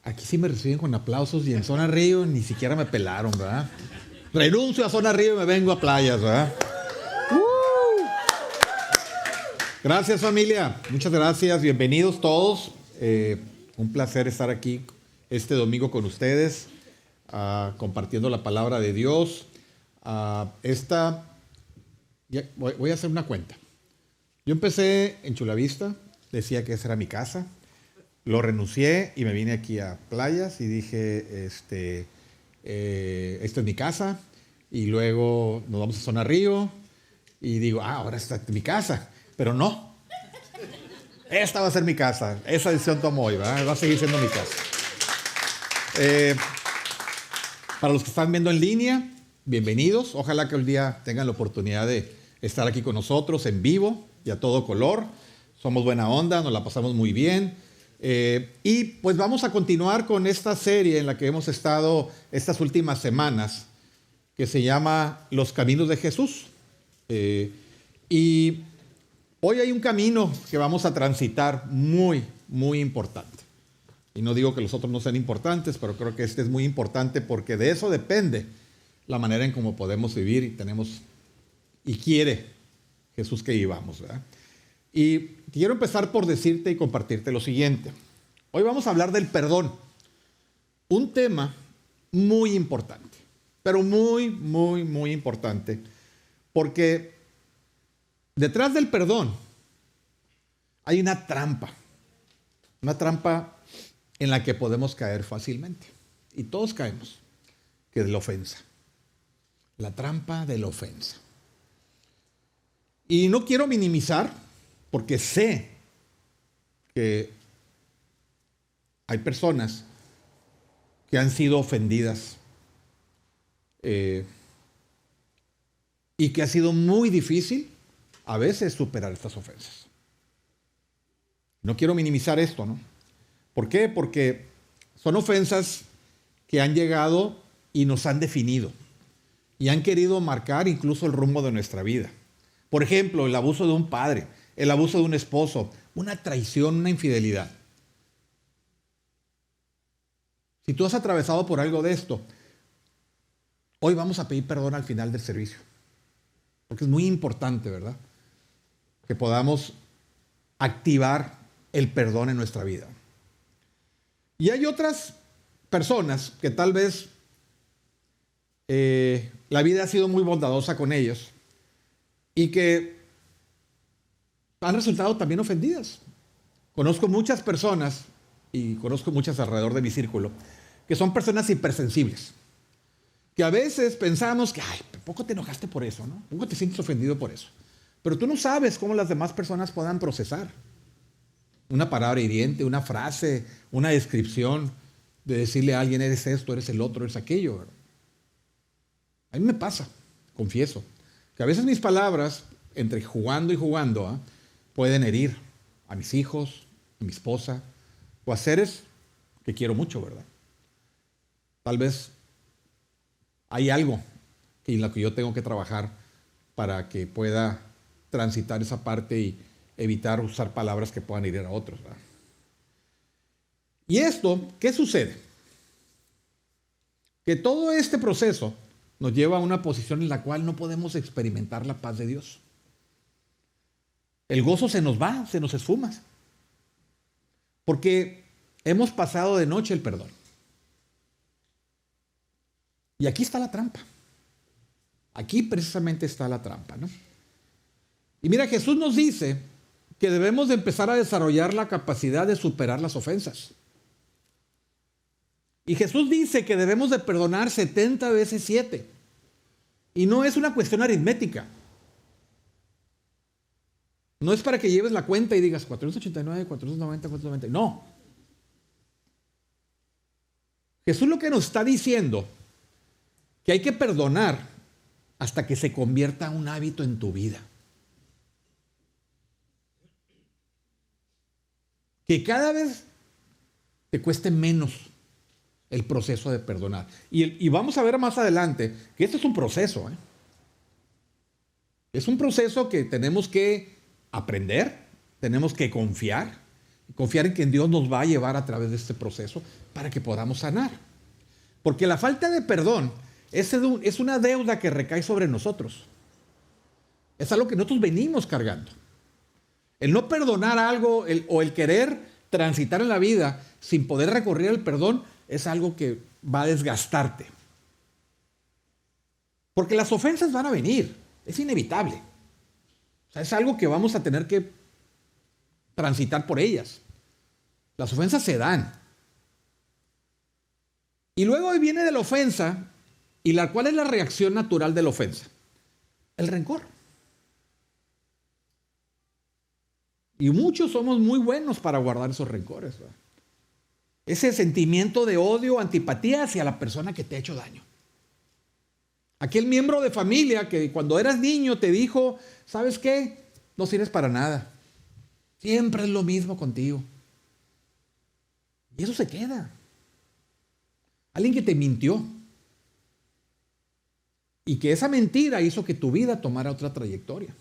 Aquí sí me reciben con aplausos y en Zona Río ni siquiera me pelaron, ¿verdad? Renuncio a Zona Río y me vengo a Playas, ¿verdad? Gracias, familia. Muchas gracias. Bienvenidos todos. Un placer estar aquí este domingo con ustedes, compartiendo la palabra de Dios. Voy a hacer una cuenta. Yo empecé en Chulavista, decía que esa era mi casa. Lo renuncié y me vine aquí a Playas y dije, esta es mi casa. Y luego nos vamos a Zona Río y digo, ahora esta es mi casa. Pero no. Esta va a ser mi casa. Esa decisión tomó hoy, ¿verdad? Va a seguir siendo mi casa. Para los que están viendo en línea, bienvenidos. Ojalá que un día tengan la oportunidad de estar aquí con nosotros en vivo y a todo color. Somos buena onda, nos la pasamos muy bien. Y pues vamos a continuar con esta serie en la que hemos estado estas últimas semanas, que se llama Los Caminos de Jesús. Y hoy hay un camino que vamos a transitar muy, muy importante. Y no digo que los otros no sean importantes, pero creo que este es muy importante porque de eso depende la manera en cómo podemos vivir y quiere Jesús que vivamos, ¿verdad? Y quiero empezar por decirte y compartirte lo siguiente. Hoy vamos a hablar del perdón. Un tema muy importante, pero muy, muy, muy importante, porque detrás del perdón hay una trampa en la que podemos caer fácilmente. Y todos caemos, que es la ofensa. La trampa de la ofensa. Y no quiero minimizar, porque sé que hay personas que han sido ofendidas y que ha sido muy difícil a veces superar estas ofensas. No quiero minimizar esto, ¿no? ¿Por qué? Porque son ofensas que han llegado y nos han definido y han querido marcar incluso el rumbo de nuestra vida. Por ejemplo, el abuso de un padre, el abuso de un esposo, una traición, una infidelidad. Si tú has atravesado por algo de esto, hoy vamos a pedir perdón al final del servicio. Porque es muy importante, ¿verdad? Que podamos activar el perdón en nuestra vida. Y hay otras personas que tal vez la vida ha sido muy bondadosa con ellos y que han resultado también ofendidas. Conozco muchas personas, y conozco muchas alrededor de mi círculo, que son personas hipersensibles. Que a veces pensamos que, poco te enojaste por eso, ¿no? Poco te sientes ofendido por eso. Pero tú no sabes cómo las demás personas puedan procesar una palabra hiriente, una frase, una descripción de decirle a alguien, eres esto, eres el otro, eres aquello, ¿verdad? A mí me pasa, confieso, que a veces mis palabras, entre jugando y jugando, pueden herir a mis hijos, a mi esposa, o a seres que quiero mucho, ¿verdad? Tal vez hay algo en lo que yo tengo que trabajar para que pueda transitar esa parte y evitar usar palabras que puedan herir a otros, ¿verdad? Y esto, ¿qué sucede? Que todo este proceso nos lleva a una posición en la cual no podemos experimentar la paz de Dios. El gozo se nos va, se nos esfuma. Porque hemos pasado de noche el perdón. Y aquí está la trampa. Aquí precisamente está la trampa, ¿no? Y mira, Jesús nos dice que debemos de empezar a desarrollar la capacidad de superar las ofensas. Y Jesús dice que debemos de perdonar 70 veces 7. Y no es una cuestión aritmética. No es para que lleves la cuenta y digas 489, 490, 490. No. Jesús lo que nos está diciendo que hay que perdonar hasta que se convierta un hábito en tu vida. Que cada vez te cueste menos el proceso de perdonar. Y vamos a ver más adelante que este es un proceso. Es un proceso que tenemos que aprender, tenemos que confiar Confiar en que Dios nos va a llevar a través de este proceso para que podamos sanar. Porque la falta de perdón es una deuda que recae sobre nosotros. Es algo que nosotros venimos cargando. El no perdonar algo o el querer transitar en la vida sin poder recurrir al perdón es algo que va a desgastarte. Porque las ofensas van a venir, es inevitable. O sea, es algo que vamos a tener que transitar por ellas. Las ofensas se dan. Y luego viene de la ofensa, y ¿cuál es la reacción natural de la ofensa? El rencor. Y muchos somos muy buenos para guardar esos rencores, ¿verdad? Ese sentimiento de odio, antipatía hacia la persona que te ha hecho daño. Aquel miembro de familia que cuando eras niño te dijo, ¿sabes qué? No sirves para nada. Siempre es lo mismo contigo. Y eso se queda. Alguien que te mintió. Y que esa mentira hizo que tu vida tomara otra trayectoria.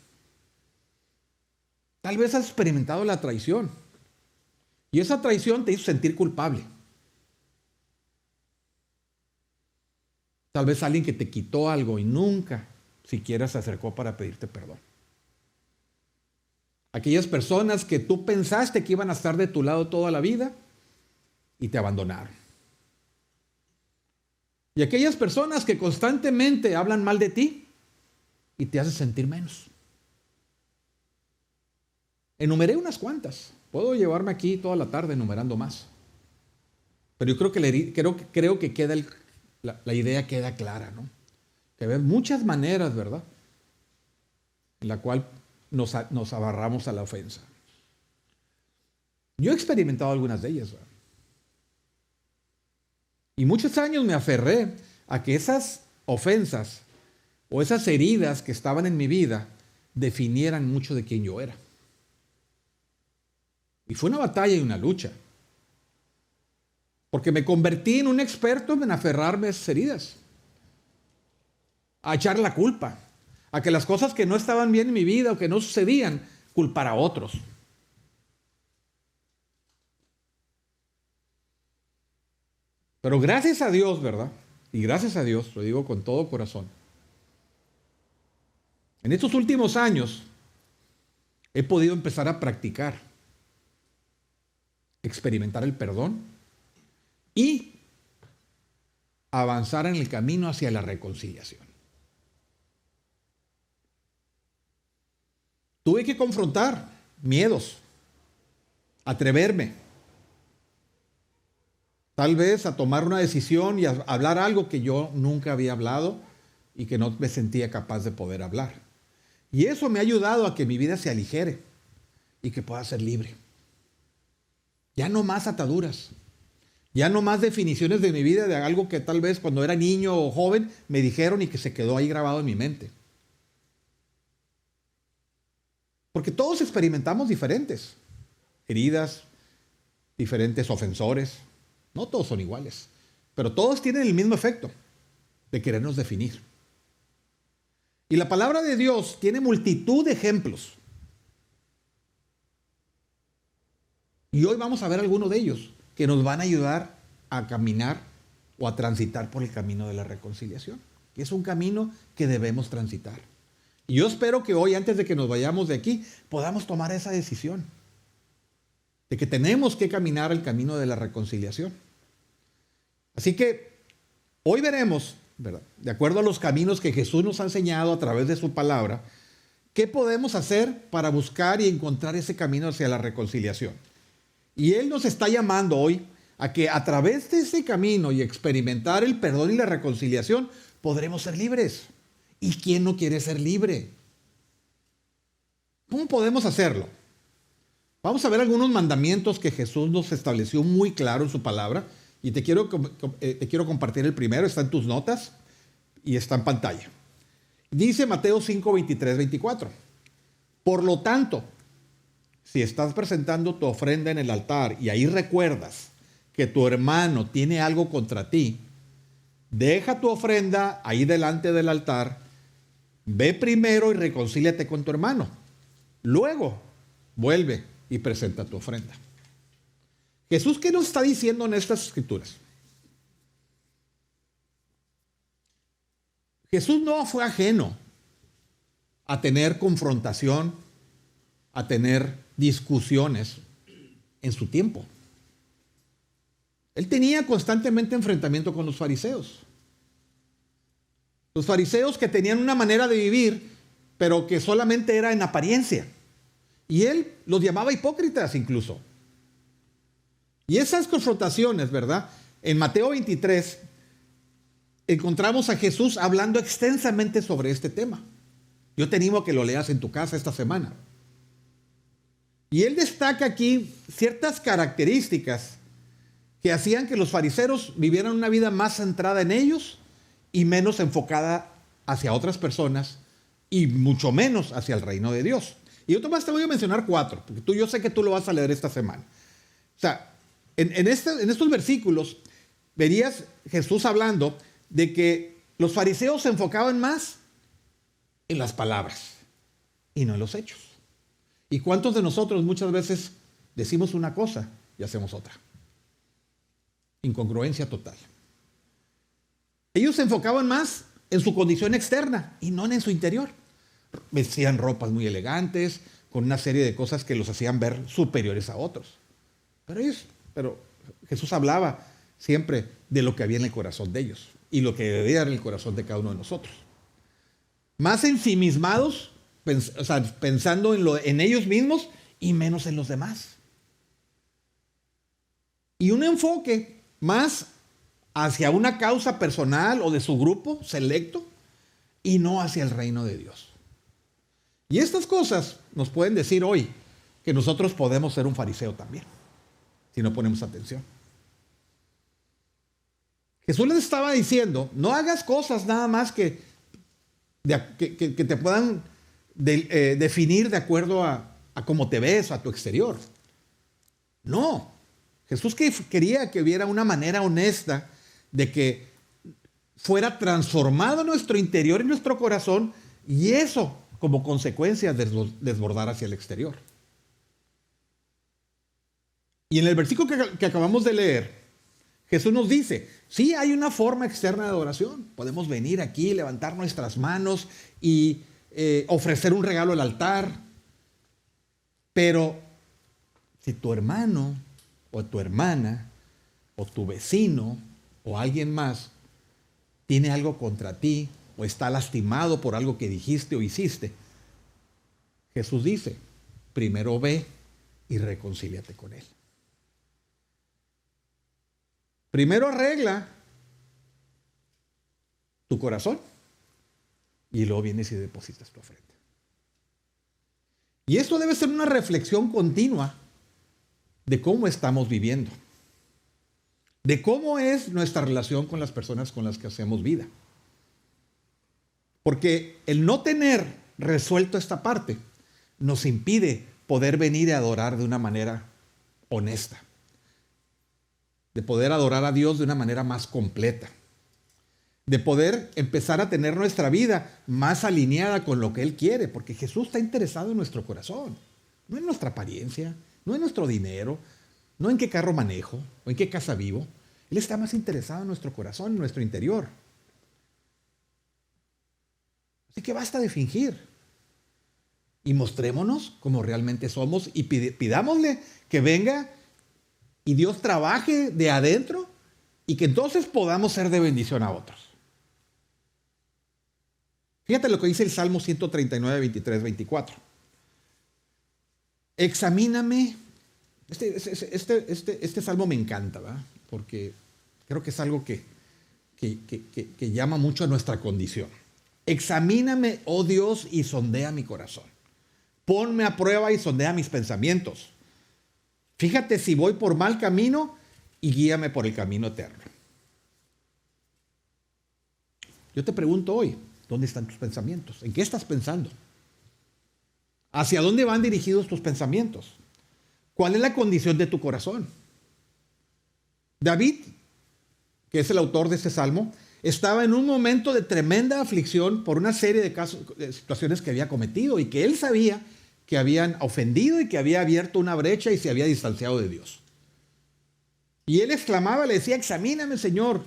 Tal vez has experimentado la traición. Y esa traición te hizo sentir culpable. Tal vez alguien que te quitó algo y nunca siquiera se acercó para pedirte perdón. Aquellas personas que tú pensaste que iban a estar de tu lado toda la vida y te abandonaron. Y aquellas personas que constantemente hablan mal de ti y te hacen sentir menos. Enumeré unas cuantas. Puedo llevarme aquí toda la tarde enumerando más. Pero yo creo que queda la idea queda clara, ¿no? Que hay muchas maneras, ¿verdad? En la cual nos agarramos a la ofensa. Yo he experimentado algunas de ellas, ¿verdad? Y muchos años me aferré a que esas ofensas o esas heridas que estaban en mi vida definieran mucho de quién yo era. Y fue una batalla y una lucha. Porque me convertí en un experto en aferrarme a esas heridas. A echar la culpa. A que las cosas que no estaban bien en mi vida o que no sucedían, culpar a otros. Pero gracias a Dios, ¿verdad? Y gracias a Dios, lo digo con todo corazón. En estos últimos años he podido empezar a practicar, experimentar el perdón y avanzar en el camino hacia la reconciliación. Tuve que confrontar miedos, atreverme, tal vez a tomar una decisión y a hablar algo que yo nunca había hablado y que no me sentía capaz de poder hablar. Y eso me ha ayudado a que mi vida se aligere y que pueda ser libre. Ya no más ataduras, ya no más definiciones de mi vida de algo que tal vez cuando era niño o joven me dijeron y que se quedó ahí grabado en mi mente. Porque todos experimentamos diferentes heridas, diferentes ofensores. No todos son iguales, pero todos tienen el mismo efecto de querernos definir. Y la palabra de Dios tiene multitud de ejemplos. Y hoy vamos a ver algunos de ellos que nos van a ayudar a caminar o a transitar por el camino de la reconciliación, que es un camino que debemos transitar. Y yo espero que hoy, antes de que nos vayamos de aquí, podamos tomar esa decisión de que tenemos que caminar el camino de la reconciliación. Así que hoy veremos, ¿verdad?, de acuerdo a los caminos que Jesús nos ha enseñado a través de su palabra, qué podemos hacer para buscar y encontrar ese camino hacia la reconciliación. Y Él nos está llamando hoy a que a través de ese camino y experimentar el perdón y la reconciliación, podremos ser libres. ¿Y quién no quiere ser libre? ¿Cómo podemos hacerlo? Vamos a ver algunos mandamientos que Jesús nos estableció muy claro en su palabra. Y te quiero compartir el primero, está en tus notas y está en pantalla. Dice Mateo 5, 23, 24. Por lo tanto, si estás presentando tu ofrenda en el altar y ahí recuerdas que tu hermano tiene algo contra ti, deja tu ofrenda ahí delante del altar, ve primero y reconcíliate con tu hermano. Luego, vuelve y presenta tu ofrenda. Jesús, ¿qué nos está diciendo en estas escrituras? Jesús no fue ajeno a tener confrontación, a tener discusiones en su tiempo. Él tenía constantemente enfrentamiento con los fariseos. Los fariseos que tenían una manera de vivir, pero que solamente era en apariencia. Y él los llamaba hipócritas incluso. Y esas confrontaciones, ¿verdad? En Mateo 23 encontramos a Jesús hablando extensamente sobre este tema. Yo te animo a que lo leas en tu casa esta semana. Y él destaca aquí ciertas características que hacían que los fariseos vivieran una vida más centrada en ellos y menos enfocada hacia otras personas y mucho menos hacia el reino de Dios. Y yo más te voy a mencionar 4, porque yo sé que tú lo vas a leer esta semana. O sea, en estos versículos verías Jesús hablando de que los fariseos se enfocaban más en las palabras y no en los hechos. ¿Y cuántos de nosotros muchas veces decimos una cosa y hacemos otra? Incongruencia total. Ellos se enfocaban más en su condición externa y no en su interior. Vestían ropas muy elegantes, con una serie de cosas que los hacían ver superiores a otros. Pero Jesús hablaba siempre de lo que había en el corazón de ellos y lo que debía haber en el corazón de cada uno de nosotros. Más ensimismados, pensando en ellos mismos y menos en los demás. Y un enfoque más hacia una causa personal o de su grupo selecto y no hacia el reino de Dios. Y estas cosas nos pueden decir hoy que nosotros podemos ser un fariseo también, si no ponemos atención. Jesús les estaba diciendo, no hagas cosas nada más que te puedan definir de acuerdo a cómo te ves, a tu exterior. No. Jesús quería que hubiera una manera honesta de que fuera transformado nuestro interior y nuestro corazón, y eso como consecuencia desbordar hacia el exterior. Y en el versículo que acabamos de leer, Jesús nos dice, sí hay una forma externa de adoración. Podemos venir aquí, levantar nuestras manos y ofrecer un regalo al altar. Pero si tu hermano o tu hermana o tu vecino o alguien más tiene algo contra ti o está lastimado por algo que dijiste o hiciste, Jesús dice, primero ve y reconcíliate con él. Primero arregla tu corazón y luego vienes y depositas tu ofrenda. Y esto debe ser una reflexión continua de cómo estamos viviendo, de cómo es nuestra relación con las personas con las que hacemos vida. Porque el no tener resuelto esta parte nos impide poder venir y adorar de una manera honesta, de poder adorar a Dios de una manera más completa, de poder empezar a tener nuestra vida más alineada con lo que Él quiere, porque Jesús está interesado en nuestro corazón, no en nuestra apariencia, no en nuestro dinero, no en qué carro manejo o en qué casa vivo. Él está más interesado en nuestro corazón, en nuestro interior. Así que basta de fingir y mostrémonos como realmente somos y pidámosle que venga y Dios trabaje de adentro y que entonces podamos ser de bendición a otros. Fíjate lo que dice el Salmo 139, 23, 24. Examíname. Este salmo me encanta, ¿verdad? Porque creo que es algo que llama mucho a nuestra condición. Examíname, oh Dios, y sondea mi corazón. Ponme a prueba y sondea mis pensamientos. Fíjate si voy por mal camino y guíame por el camino eterno. Yo te pregunto hoy, ¿dónde están tus pensamientos? ¿En qué estás pensando? ¿Hacia dónde van dirigidos tus pensamientos? ¿Cuál es la condición de tu corazón? David, que es el autor de este salmo, estaba en un momento de tremenda aflicción por una serie de situaciones que había cometido y que él sabía que habían ofendido y que había abierto una brecha y se había distanciado de Dios. Y él exclamaba, le decía, examíname, Señor,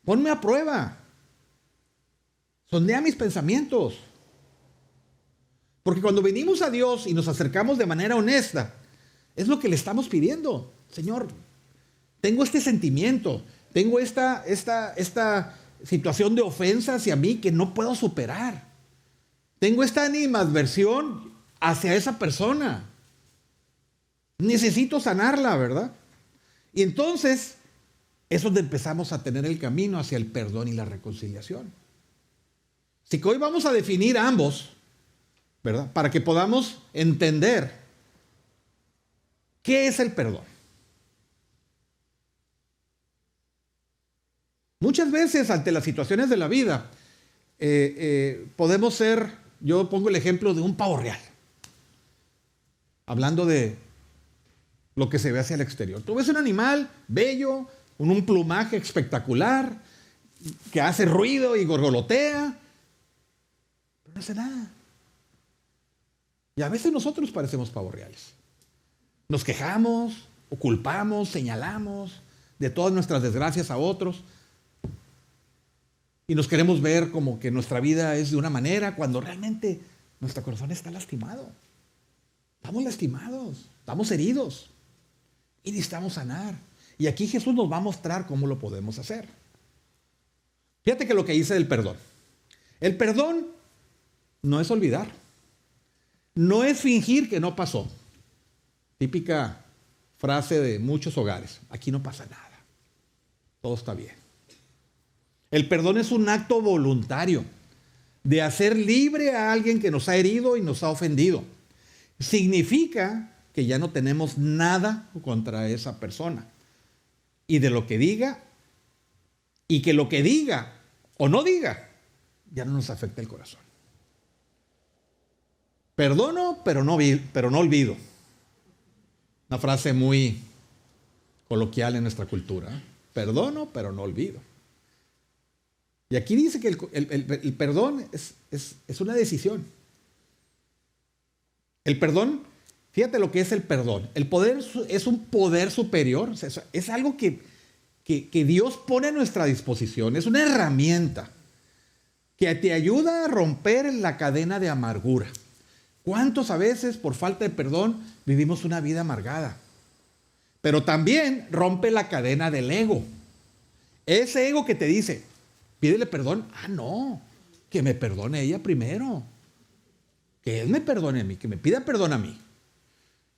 ponme a prueba, sondea mis pensamientos. Porque cuando venimos a Dios y nos acercamos de manera honesta, es lo que le estamos pidiendo. Señor, tengo este sentimiento, tengo esta situación de ofensa hacia mí que no puedo superar. Tengo esta animadversión hacia esa persona. Necesito sanarla, ¿verdad? Y entonces es donde empezamos a tener el camino hacia el perdón y la reconciliación. Así que hoy vamos a definir ambos, ¿verdad? Para que podamos entender qué es el perdón. Muchas veces ante las situaciones de la vida podemos ser, yo pongo el ejemplo de un pavo real, hablando de lo que se ve hacia el exterior. Tú ves un animal bello, con un plumaje espectacular, que hace ruido y gorgolotea, pero no hace nada. Y a veces nosotros parecemos pavos reales. Nos quejamos, o culpamos, señalamos de todas nuestras desgracias a otros. Y nos queremos ver como que nuestra vida es de una manera cuando realmente nuestro corazón está lastimado. Estamos lastimados, estamos heridos y necesitamos sanar. Y aquí Jesús nos va a mostrar cómo lo podemos hacer. Fíjate que lo que dice del perdón. El perdón no es olvidar. No es fingir que no pasó. Típica frase de muchos hogares. Aquí no pasa nada. Todo está bien. El perdón es un acto voluntario de hacer libre a alguien que nos ha herido y nos ha ofendido. Significa que ya no tenemos nada contra esa persona. Y de lo que diga, y que lo que diga o no diga, ya no nos afecta el corazón. Perdono, pero no olvido. Una frase muy coloquial en nuestra cultura. Perdono, pero no olvido. Y aquí dice que el perdón es una decisión. El perdón, fíjate lo que es el perdón. El poder es un poder superior, o sea, es algo que Dios pone a nuestra disposición. Es una herramienta que te ayuda a romper la cadena de amargura. ¿Cuántos a veces por falta de perdón vivimos una vida amargada? Pero también rompe la cadena del ego. Ese ego que te dice, pídele perdón. Ah, no, que me perdone ella primero. Que él me perdone a mí, que me pida perdón a mí.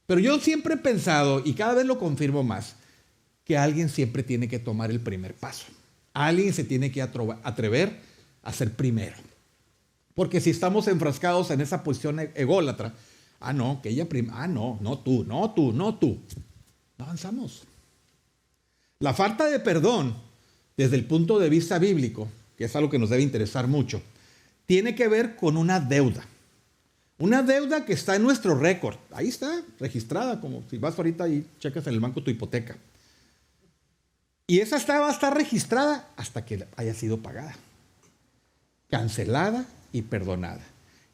Pero yo siempre he pensado, y cada vez lo confirmo más, que alguien siempre tiene que tomar el primer paso. Alguien se tiene que atrever a ser primero. Porque si estamos enfrascados en esa posición ególatra, ah, no, que ella primero, ah, no, no tú. No avanzamos. La falta de perdón, desde el punto de vista bíblico, que es algo que nos debe interesar mucho, tiene que ver con una deuda. Una deuda que está en nuestro récord. Ahí está, registrada, como si vas ahorita y checas en el banco tu hipoteca. Y esa va a estar registrada hasta que haya sido pagada, cancelada y perdonada.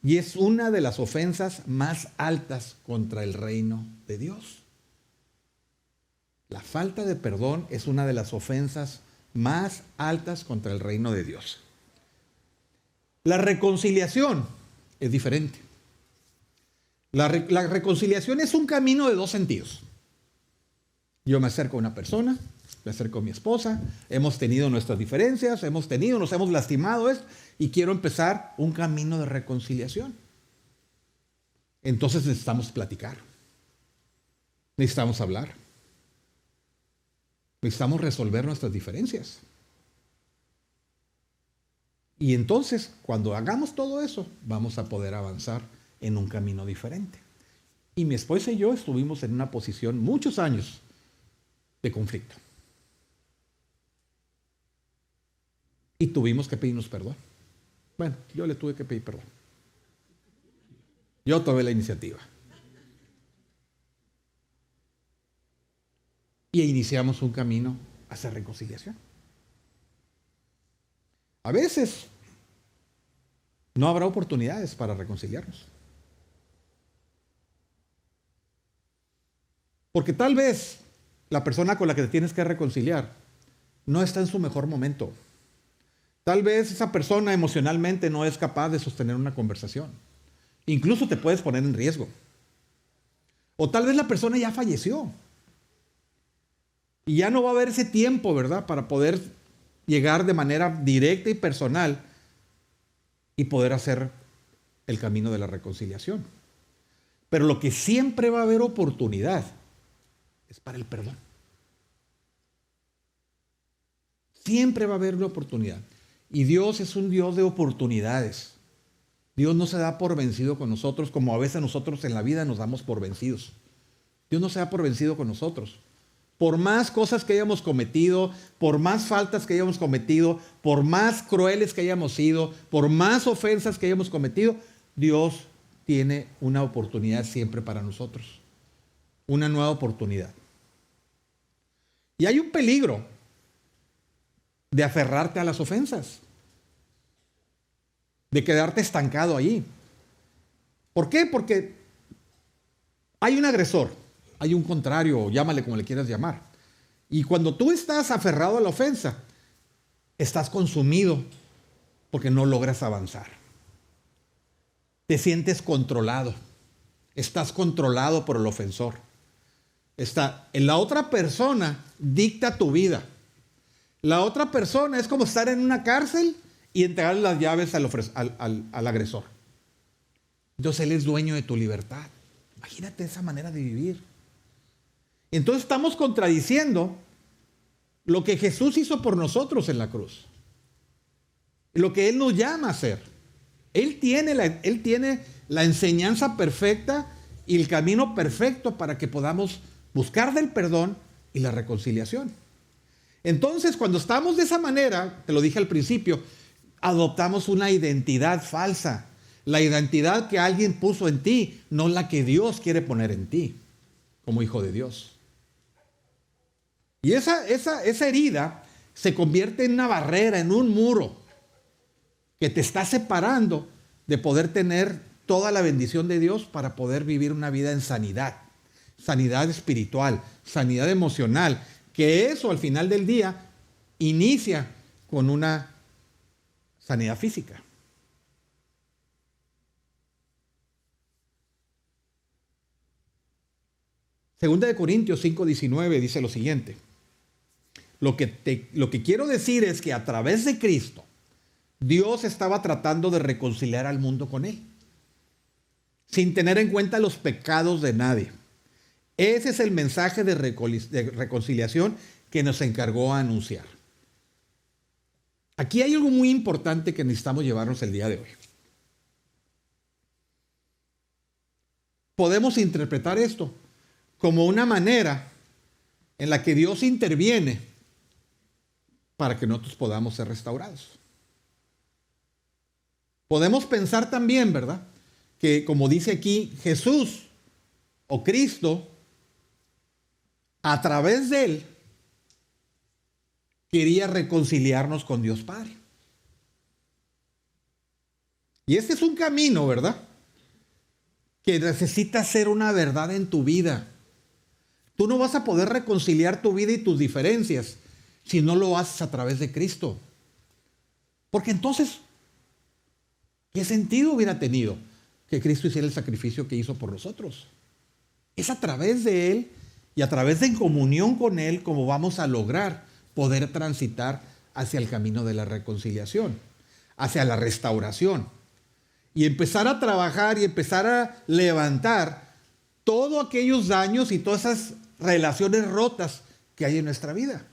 Y es una de las ofensas más altas contra el reino de Dios. La falta de perdón es una de las ofensas más altas contra el reino de Dios. La reconciliación es diferente. La reconciliación es un camino de dos sentidos. Yo me acerco a una persona, me acerco a mi esposa, hemos tenido nuestras diferencias, nos hemos lastimado, y quiero empezar un camino de reconciliación. Entonces necesitamos platicar, necesitamos hablar, necesitamos resolver nuestras diferencias. Y entonces, cuando hagamos todo eso, vamos a poder avanzar en un camino diferente. Y mi esposa y yo estuvimos en una posición muchos años de conflicto. Y tuvimos que pedirnos perdón. Bueno, yo le tuve que pedir perdón. Yo tomé la iniciativa. Y iniciamos un camino hacia reconciliación. A veces no habrá oportunidades para reconciliarnos. Porque tal vez la persona con la que te tienes que reconciliar no está en su mejor momento. Tal vez esa persona emocionalmente no es capaz de sostener una conversación. Incluso te puedes poner en riesgo. O tal vez la persona ya falleció. Y ya no va a haber ese tiempo, ¿verdad?, para poder llegar de manera directa y personal y poder hacer el camino de la reconciliación. Pero lo que siempre va a haber oportunidad es para el perdón. Siempre va a haber una oportunidad. Y Dios es un Dios de oportunidades. Dios no se da por vencido con nosotros como a veces nosotros en la vida nos damos por vencidos. Dios no se da por vencido con nosotros. Por más cosas que hayamos cometido, por más faltas que hayamos cometido, por más crueles que hayamos sido, por más ofensas que hayamos cometido, Dios tiene una oportunidad siempre para nosotros. Una nueva oportunidad. Y hay un peligro de aferrarte a las ofensas, de quedarte estancado allí. ¿Por qué? Porque hay un agresor, hay un contrario, llámale como le quieras llamar. Y cuando tú estás aferrado a la ofensa, estás consumido porque no logras avanzar. Te sientes controlado, estás controlado por el ofensor. La otra persona dicta tu vida. La otra persona es como estar en una cárcel y entregarle las llaves al agresor. Entonces él es dueño de tu libertad. Imagínate esa manera de vivir. Entonces estamos contradiciendo lo que Jesús hizo por nosotros en la cruz. Lo que Él nos llama a hacer. Él tiene la enseñanza perfecta y el camino perfecto para que podamos buscar del perdón y la reconciliación. Entonces, cuando estamos de esa manera, te lo dije al principio, adoptamos una identidad falsa. La identidad que alguien puso en ti, no la que Dios quiere poner en ti, como hijo de Dios. Y esa herida se convierte en una barrera, en un muro, que te está separando de poder tener toda la bendición de Dios para poder vivir una vida en sanidad. Sanidad espiritual, sanidad emocional, que eso al final del día inicia con una sanidad física. Segunda de Corintios 5:19 dice lo siguiente: lo que quiero decir es que a través de Cristo, Dios estaba tratando de reconciliar al mundo con Él, sin tener en cuenta los pecados de nadie. Ese es el mensaje de reconciliación que nos encargó a anunciar. Aquí hay algo muy importante que necesitamos llevarnos el día de hoy. Podemos interpretar esto como una manera en la que Dios interviene para que nosotros podamos ser restaurados. Podemos pensar también, ¿verdad?, que como dice aquí, Jesús o Cristo, a través de Él, quería reconciliarnos con Dios Padre. Y este es un camino, ¿verdad?, que necesita ser una verdad en tu vida. Tú no vas a poder reconciliar tu vida y tus diferencias si no lo haces a través de Cristo. Porque entonces, ¿qué sentido hubiera tenido que Cristo hiciera el sacrificio que hizo por nosotros? Es a través de Él y a través de en comunión con Él como vamos a lograr poder transitar hacia el camino de la reconciliación, hacia la restauración. Y empezar a trabajar y empezar a levantar todos aquellos daños y todas esas relaciones rotas que hay en nuestra vida.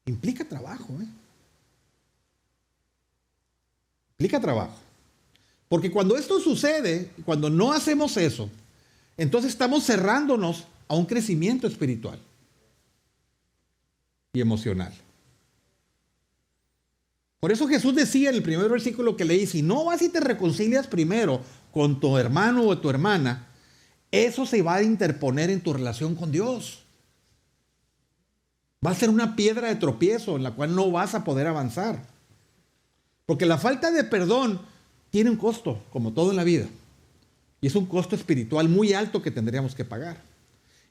Implica trabajo, Implica trabajo. Porque cuando esto sucede, cuando no hacemos eso, entonces estamos cerrándonos a un crecimiento espiritual y emocional. Por eso Jesús decía en el primer versículo que leí, si no vas y te reconcilias primero con tu hermano o tu hermana, eso se va a interponer en tu relación con Dios. Va a ser una piedra de tropiezo en la cual no vas a poder avanzar. Porque la falta de perdón tiene un costo, como todo en la vida. Y es un costo espiritual muy alto que tendríamos que pagar.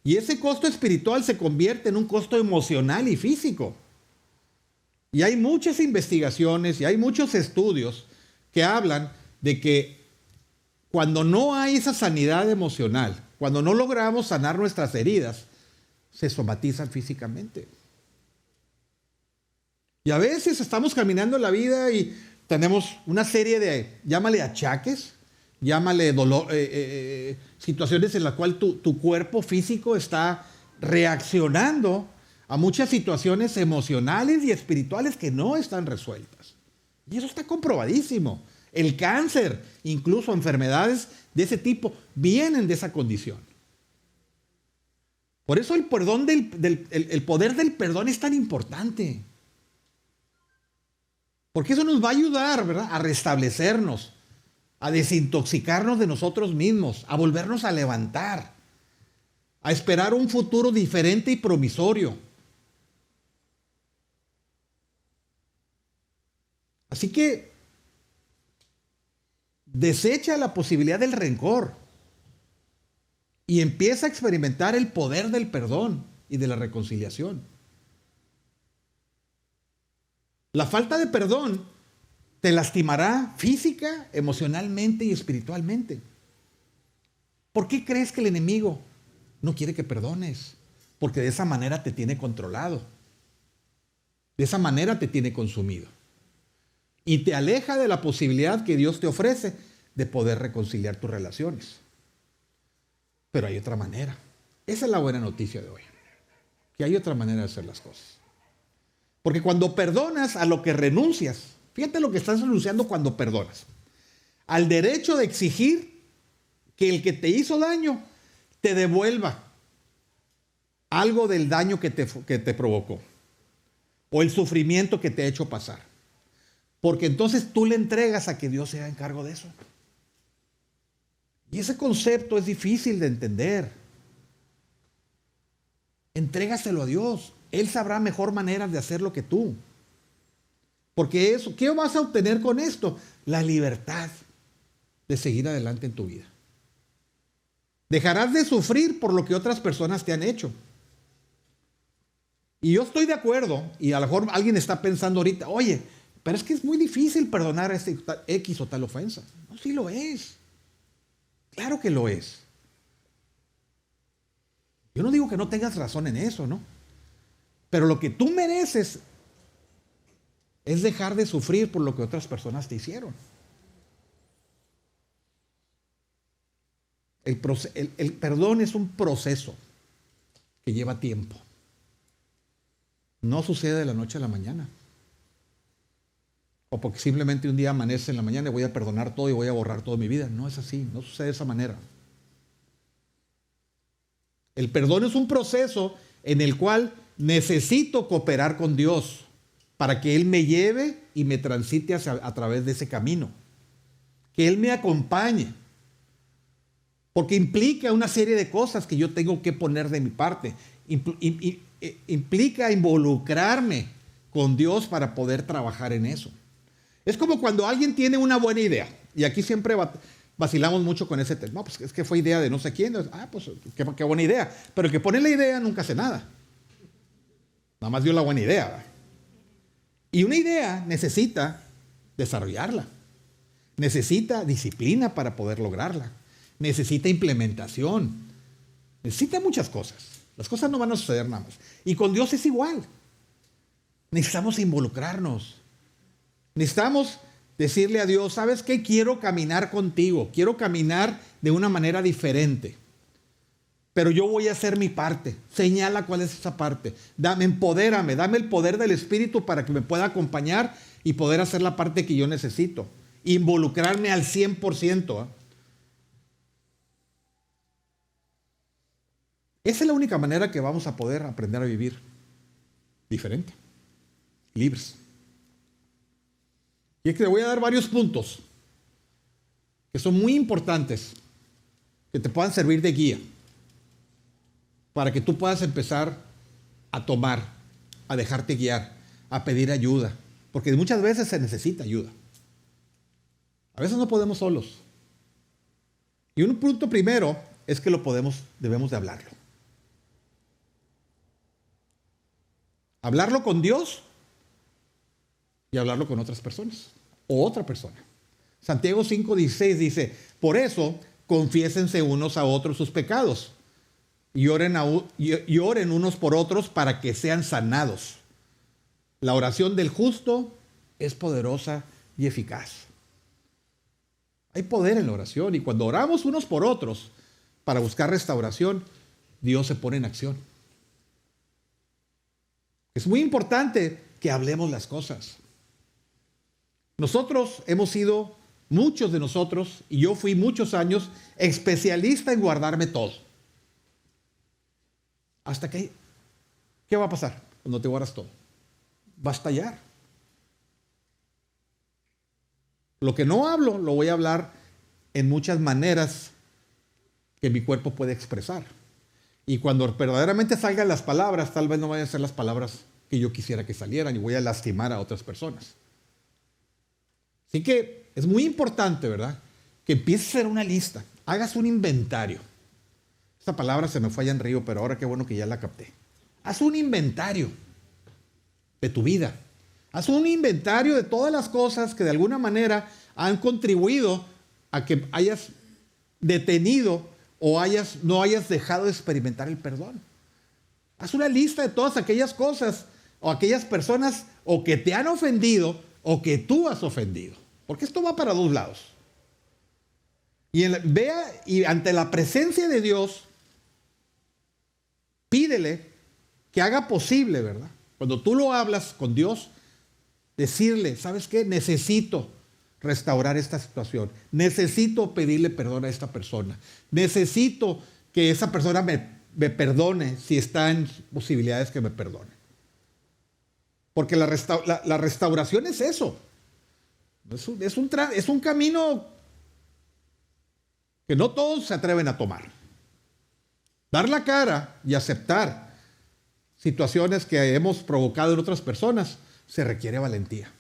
Y ese costo espiritual se convierte en un costo emocional y físico. Y hay muchas investigaciones y hay muchos estudios que hablan de que cuando no hay esa sanidad emocional, cuando no logramos sanar nuestras heridas, se somatizan físicamente. Y a veces estamos caminando en la vida y tenemos una serie de, llámale achaques, llámale dolor, situaciones en las cuales tu cuerpo físico está reaccionando a muchas situaciones emocionales y espirituales que no están resueltas. Y eso está comprobadísimo. El cáncer, incluso enfermedades de ese tipo, vienen de esa condición. Por eso el perdón el poder del perdón es tan importante. Porque eso nos va a ayudar, ¿verdad?, a restablecernos, a desintoxicarnos de nosotros mismos, a volvernos a levantar, a esperar un futuro diferente y promisorio. Así que desecha la posibilidad del rencor y empieza a experimentar el poder del perdón y de la reconciliación. La falta de perdón te lastimará física, emocionalmente y espiritualmente. ¿Por qué crees que el enemigo no quiere que perdones? Porque de esa manera te tiene controlado. De esa manera te tiene consumido. Y te aleja de la posibilidad que Dios te ofrece de poder reconciliar tus relaciones. Pero hay otra manera. Esa es la buena noticia de hoy. Que hay otra manera de hacer las cosas. Porque cuando perdonas a lo que renuncias, fíjate lo que estás renunciando cuando perdonas. Al derecho de exigir que el que te hizo daño te devuelva algo del daño que te provocó. O el sufrimiento que te ha hecho pasar. Porque entonces tú le entregas a que Dios se haga cargo de eso. Y ese concepto es difícil de entender. Entrégaselo a Dios. Él sabrá mejor maneras de hacerlo que tú. Porque eso, ¿qué vas a obtener con esto? La libertad de seguir adelante en tu vida. Dejarás de sufrir por lo que otras personas te han hecho. Y yo estoy de acuerdo, y a lo mejor alguien está pensando ahorita, oye, pero es que es muy difícil perdonar a este X o tal ofensa. No, sí lo es. Claro que lo es. Yo no digo que no tengas razón en eso, ¿no? Pero lo que tú mereces es dejar de sufrir por lo que otras personas te hicieron. El perdón es un proceso que lleva tiempo. No sucede de la noche a la mañana. O porque simplemente un día amanece en la mañana y voy a perdonar todo y voy a borrar toda mi vida. No es así, no sucede de esa manera. El perdón es un proceso en el cual necesito cooperar con Dios para que Él me lleve y me transite a través de ese camino. Que Él me acompañe. Porque implica una serie de cosas que yo tengo que poner de mi parte. Implica involucrarme con Dios para poder trabajar en eso. Es como cuando alguien tiene una buena idea. Y aquí siempre vacilamos mucho con ese tema. No, pues es que fue idea de no sé quién. Pues qué buena idea. Pero el que pone la idea nunca hace nada. Nada más dio la buena idea, ¿verdad? Y una idea necesita desarrollarla. Necesita disciplina para poder lograrla. Necesita implementación. Necesita muchas cosas. Las cosas no van a suceder nada más. Y con Dios es igual. Necesitamos involucrarnos. Necesitamos decirle a Dios, ¿sabes qué? Quiero caminar contigo. Quiero caminar de una manera diferente. Pero yo voy a hacer mi parte. Señala cuál es esa parte. Empodérame, dame el poder del Espíritu para que me pueda acompañar y poder hacer la parte que yo necesito. Involucrarme al 100%. Esa es la única manera que vamos a poder aprender a vivir diferente, libres. Y es que te voy a dar varios puntos que son muy importantes, que te puedan servir de guía, para que tú puedas empezar a tomar, a dejarte guiar, a pedir ayuda, porque muchas veces se necesita ayuda. A veces no podemos solos. Y un punto primero es que debemos de hablarlo. Hablarlo con Dios y hablarlo con otras personas o otra persona. Santiago 5:16 dice, por eso confiésense unos a otros sus pecados y oren unos por otros para que sean sanados. La oración del justo es poderosa y eficaz. Hay poder en la oración y cuando oramos unos por otros para buscar restauración, Dios se pone en acción. Es muy importante que hablemos las cosas. Nosotros hemos sido, muchos de nosotros, y yo fui muchos años, especialista en guardarme todo. Hasta que, ¿qué va a pasar cuando te guardas todo? Va a estallar. Lo que no hablo, lo voy a hablar en muchas maneras que mi cuerpo puede expresar. Y cuando verdaderamente salgan las palabras, tal vez no vayan a ser las palabras que yo quisiera que salieran y voy a lastimar a otras personas. Así que es muy importante, ¿verdad? Que empieces a hacer una lista, hagas un inventario. Esta palabra se me fue allá en Río, pero ahora qué bueno que ya la capté. Haz un inventario de tu vida. Haz un inventario de todas las cosas que de alguna manera han contribuido a que hayas detenido o no hayas dejado de experimentar el perdón. Haz una lista de todas aquellas cosas o aquellas personas o que te han ofendido o que tú has ofendido. Porque esto va para dos lados. Vea y ante la presencia de Dios, pídele que haga posible, ¿verdad? Cuando tú lo hablas con Dios, decirle, ¿sabes qué? Necesito restaurar esta situación. Necesito pedirle perdón a esta persona. Necesito que esa persona me perdone si está en posibilidades que me perdone. Porque la restauración es eso. Es un camino que no todos se atreven a tomar. Dar la cara y aceptar situaciones que hemos provocado en otras personas se requiere valentía.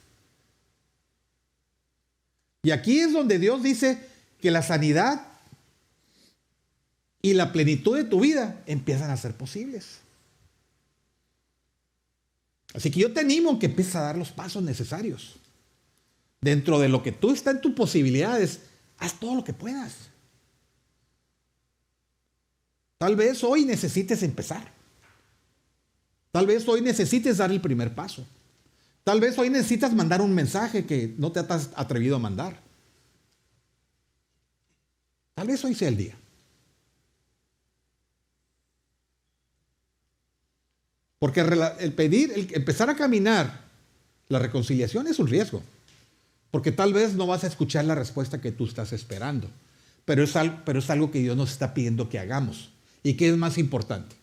Y aquí es donde Dios dice que la sanidad y la plenitud de tu vida empiezan a ser posibles. Así que yo te animo a que empieces a dar los pasos necesarios. Dentro de lo que tú está en tus posibilidades, haz todo lo que puedas. Tal vez hoy necesites empezar. Tal vez hoy necesites dar el primer paso. Tal vez hoy necesitas mandar un mensaje que no te has atrevido a mandar. Tal vez hoy sea el día. Porque el empezar a caminar, la reconciliación es un riesgo. Porque tal vez no vas a escuchar la respuesta que tú estás esperando. Pero es algo que Dios nos está pidiendo que hagamos. ¿Y qué es más importante?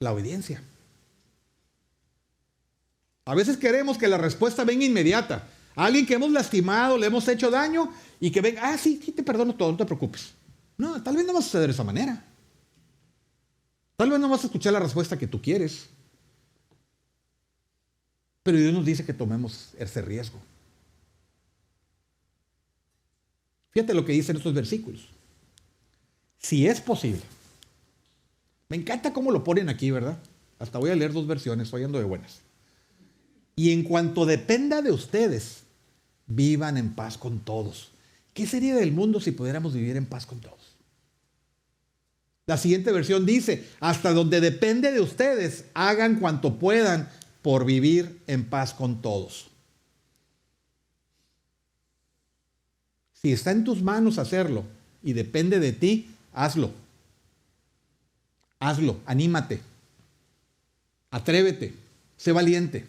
La obediencia. A veces queremos que la respuesta venga inmediata. A alguien que hemos lastimado, le hemos hecho daño y que venga, sí, te perdono todo, no te preocupes. No, tal vez no va a suceder de esa manera. Tal vez no vas a escuchar la respuesta que tú quieres. Pero Dios nos dice que tomemos ese riesgo. Fíjate lo que dicen estos versículos. Si es posible. Me encanta cómo lo ponen aquí, ¿verdad? Hasta voy a leer dos versiones, estoy ando de buenas. Y en cuanto dependa de ustedes, vivan en paz con todos. ¿Qué sería del mundo si pudiéramos vivir en paz con todos? La siguiente versión dice, hasta donde depende de ustedes, hagan cuanto puedan por vivir en paz con todos. Si está en tus manos hacerlo y depende de ti, hazlo. Hazlo, anímate. Atrévete, sé valiente.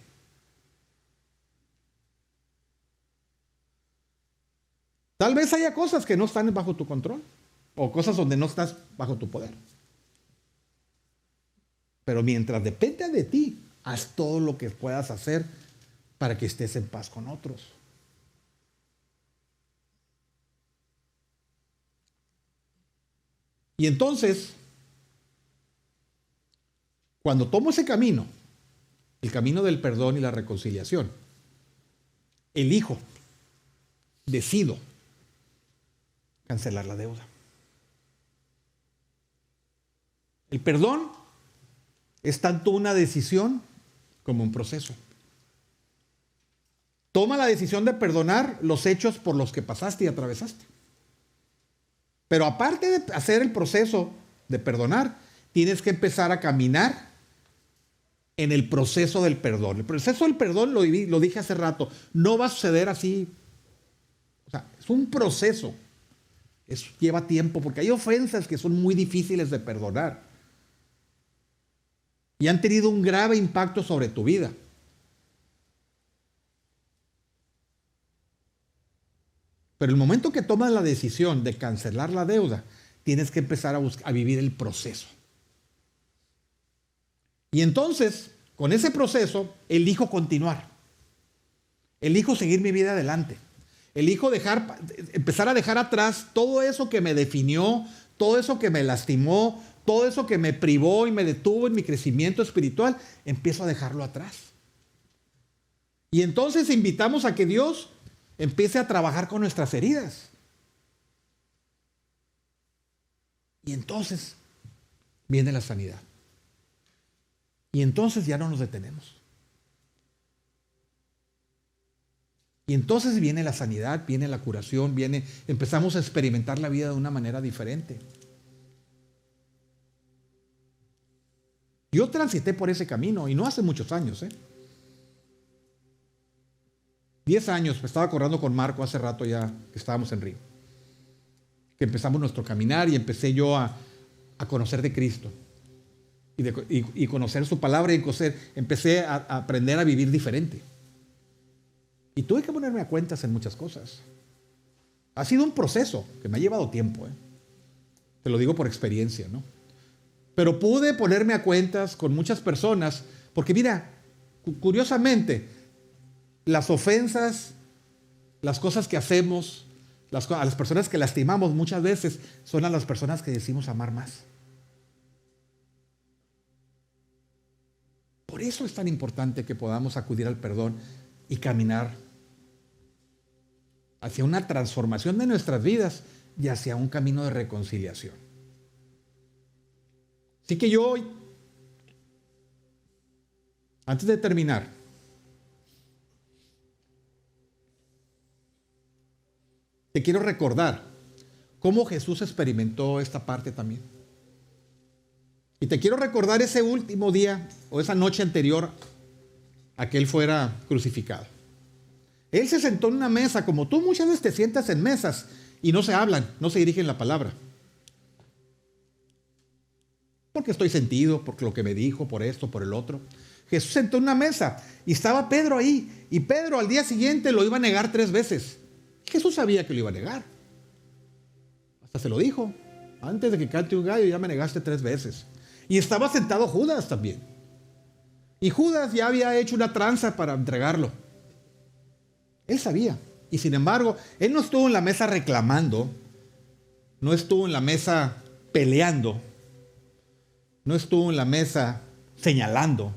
Tal vez haya cosas que no están bajo tu control o cosas donde no estás bajo tu poder. Pero mientras dependa de ti, haz todo lo que puedas hacer para que estés en paz con otros. Y entonces, cuando tomo ese camino, el camino del perdón y la reconciliación, decido cancelar la deuda. El perdón es tanto una decisión como un proceso. Toma la decisión de perdonar los hechos por los que pasaste y atravesaste. Pero aparte de hacer el proceso de perdonar, tienes que empezar a caminar en el proceso del perdón. El proceso del perdón, lo dije hace rato, no va a suceder así. O sea, es un proceso. Eso lleva tiempo porque hay ofensas que son muy difíciles de perdonar y han tenido un grave impacto sobre tu vida. Pero el momento que tomas la decisión de cancelar la deuda, tienes que empezar a vivir el proceso. Y entonces, con ese proceso, elijo continuar. Elijo seguir mi vida adelante. Elijo empezar a dejar atrás todo eso que me definió, todo eso que me lastimó, todo eso que me privó y me detuvo en mi crecimiento espiritual. Empiezo a dejarlo atrás. Y entonces invitamos a que Dios empiece a trabajar con nuestras heridas. Y entonces viene la sanidad. Y entonces ya no nos detenemos. Y entonces viene la sanidad, viene la curación, empezamos a experimentar la vida de una manera diferente. Yo transité por ese camino y no hace muchos años, 10 años, me estaba acordando con Marco hace rato ya que estábamos en Río. Que empezamos nuestro caminar y empecé yo a conocer de Cristo. Y conocer su palabra y empecé a aprender a vivir diferente. Y tuve que ponerme a cuentas en muchas cosas. Ha sido un proceso que me ha llevado tiempo. Te lo digo por experiencia, ¿no? Pero pude ponerme a cuentas con muchas personas, porque mira, curiosamente, las ofensas, las cosas que hacemos, a las personas que lastimamos muchas veces son a las personas que decimos amar más. Por eso es tan importante que podamos acudir al perdón y caminar hacia una transformación de nuestras vidas y hacia un camino de reconciliación. Así que yo hoy, antes de terminar, te quiero recordar cómo Jesús experimentó esta parte también. Y te quiero recordar ese último día o esa noche anterior a que Él fuera crucificado. Él se sentó en una mesa, como tú muchas veces te sientas en mesas y no se hablan, no se dirigen la palabra. Porque estoy sentido, por lo que me dijo, por esto, por el otro. Jesús sentó en una mesa y estaba Pedro ahí. Y Pedro al día siguiente lo iba a negar 3 veces. Jesús sabía que lo iba a negar. Hasta se lo dijo. Antes de que cante un gallo ya me negaste 3 veces. Y estaba sentado Judas también. Y Judas ya había hecho una tranza para entregarlo. Él sabía. Y sin embargo, él no estuvo en la mesa reclamando. No estuvo en la mesa peleando. No estuvo en la mesa señalando.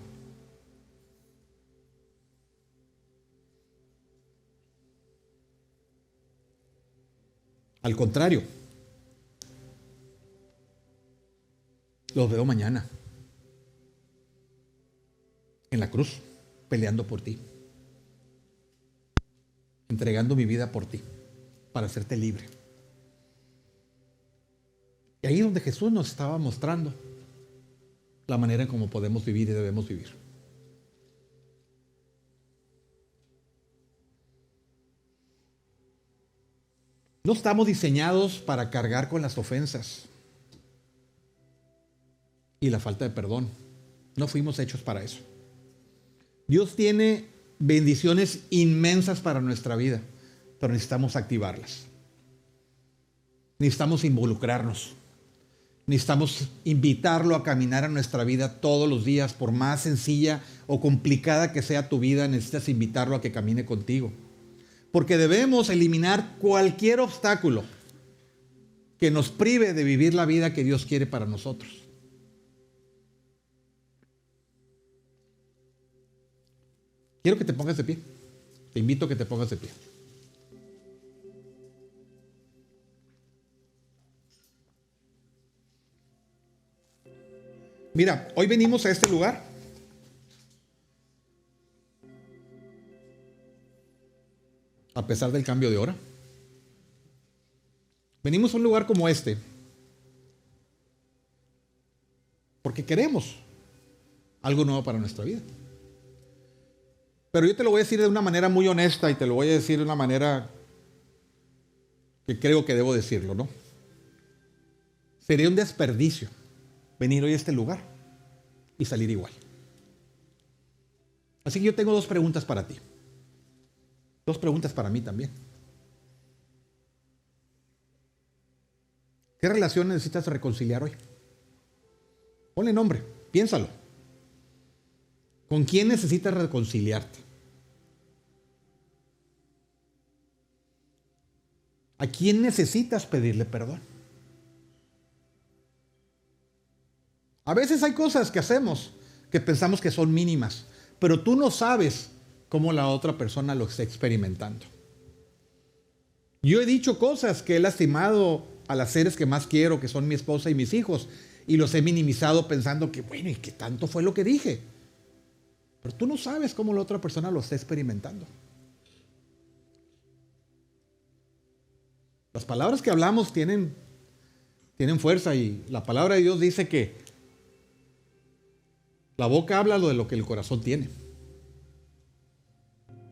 Al contrario, los veo mañana en la cruz, peleando por ti, entregando mi vida por ti, para hacerte libre. Y ahí es donde Jesús nos estaba mostrando la manera en cómo podemos vivir y debemos vivir. No estamos diseñados para cargar con las ofensas y la falta de perdón. No fuimos hechos para eso. Dios tiene bendiciones inmensas para nuestra vida, pero necesitamos activarlas. Necesitamos involucrarnos. Necesitamos invitarlo a caminar a nuestra vida todos los días, por más sencilla o complicada que sea tu vida, necesitas invitarlo a que camine contigo. Porque debemos eliminar cualquier obstáculo que nos prive de vivir la vida que Dios quiere para nosotros. Quiero que te pongas de pie. Te invito a que te pongas de pie. Mira, hoy venimos a este lugar a pesar del cambio de hora. Venimos a un lugar como este porque queremos algo nuevo para nuestra vida. Pero yo te lo voy a decir de una manera muy honesta y te lo voy a decir de una manera que creo que debo decirlo, ¿no? Sería un desperdicio venir hoy a este lugar y salir igual. Así que yo tengo dos preguntas para ti. Dos preguntas para mí también. ¿Qué relación necesitas reconciliar hoy? Ponle nombre, piénsalo. ¿Con quién necesitas reconciliarte? ¿A quién necesitas pedirle perdón? A veces hay cosas que hacemos que pensamos que son mínimas, pero tú no sabes cómo la otra persona lo está experimentando. Yo he dicho cosas que he lastimado a las seres que más quiero, que son mi esposa y mis hijos, y los he minimizado pensando que, bueno, ¿y qué tanto fue lo que dije? Pero tú no sabes cómo la otra persona lo está experimentando. Las palabras que hablamos tienen fuerza, y la palabra de Dios dice que la boca habla de lo que el corazón tiene.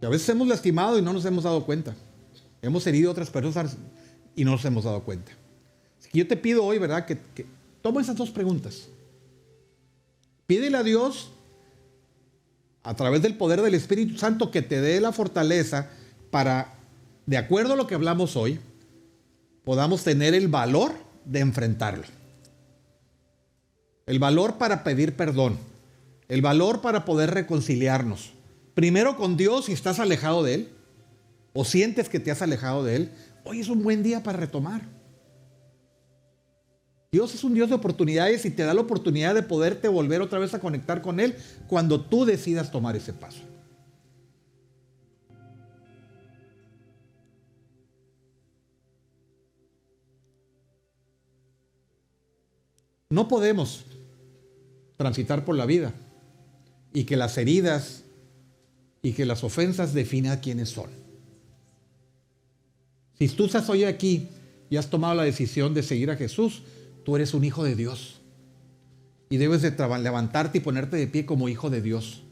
Y a veces hemos lastimado y no nos hemos dado cuenta. Hemos herido a otras personas y no nos hemos dado cuenta. Así que yo te pido hoy, ¿verdad?, que toma esas dos preguntas. Pídele a Dios, a través del poder del Espíritu Santo, que te dé la fortaleza para, de acuerdo a lo que hablamos hoy, podamos tener el valor de enfrentarlo. El valor para pedir perdón. El valor para poder reconciliarnos. Primero con Dios si estás alejado de Él o sientes que te has alejado de Él. Hoy es un buen día para retomar. Dios es un Dios de oportunidades y te da la oportunidad de poderte volver otra vez a conectar con Él cuando tú decidas tomar ese paso. No podemos transitar por la vida y que las heridas y que las ofensas definan quiénes son. Si tú estás hoy aquí y has tomado la decisión de seguir a Jesús, tú eres un hijo de Dios y debes de levantarte y ponerte de pie como hijo de Dios.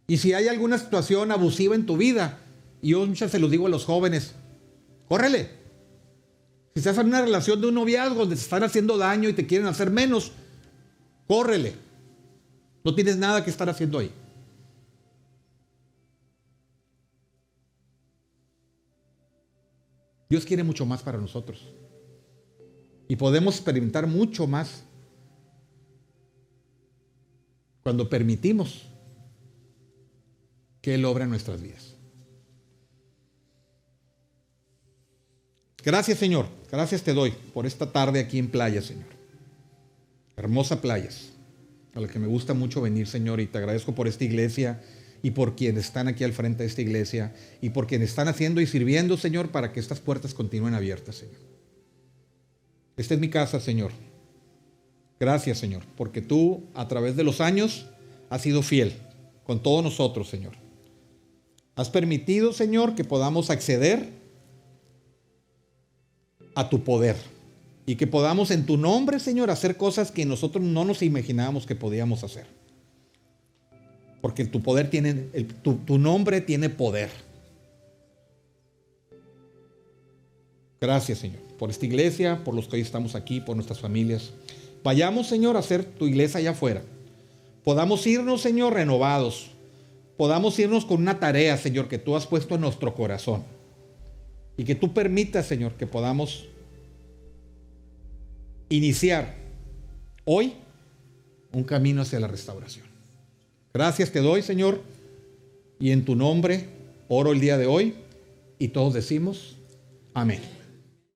Y si hay alguna situación abusiva en tu vida, y yo muchas se los digo a los jóvenes, córrele. Si estás en una relación de un noviazgo donde te están haciendo daño y te quieren hacer menos, córrele. No tienes nada que estar haciendo ahí. Dios quiere mucho más para nosotros. Y podemos experimentar mucho más cuando permitimos que Él obra en nuestras vidas. Gracias, Señor. Gracias te doy por esta tarde aquí en Playas, Señor. Hermosa Playas, a la que me gusta mucho venir, Señor, y te agradezco por esta iglesia y por quienes están aquí al frente de esta iglesia y por quienes están haciendo y sirviendo, Señor, para que estas puertas continúen abiertas, Señor. Esta es mi casa, Señor. Gracias, Señor, porque tú a través de los años has sido fiel con todos nosotros, Señor. Has permitido, Señor, que podamos acceder a tu poder y que podamos en tu nombre, Señor, hacer cosas que nosotros no nos imaginábamos que podíamos hacer. Porque tu poder tiene, tu nombre tiene poder. Gracias, Señor, por esta iglesia, por los que hoy estamos aquí, por nuestras familias. Vayamos, Señor, a hacer tu iglesia allá afuera. Podamos irnos, Señor, renovados. Podamos irnos con una tarea, Señor, que tú has puesto en nuestro corazón. Y que tú permitas, Señor, que podamos iniciar hoy un camino hacia la restauración. Gracias te doy, Señor, y en tu nombre oro el día de hoy y todos decimos amén.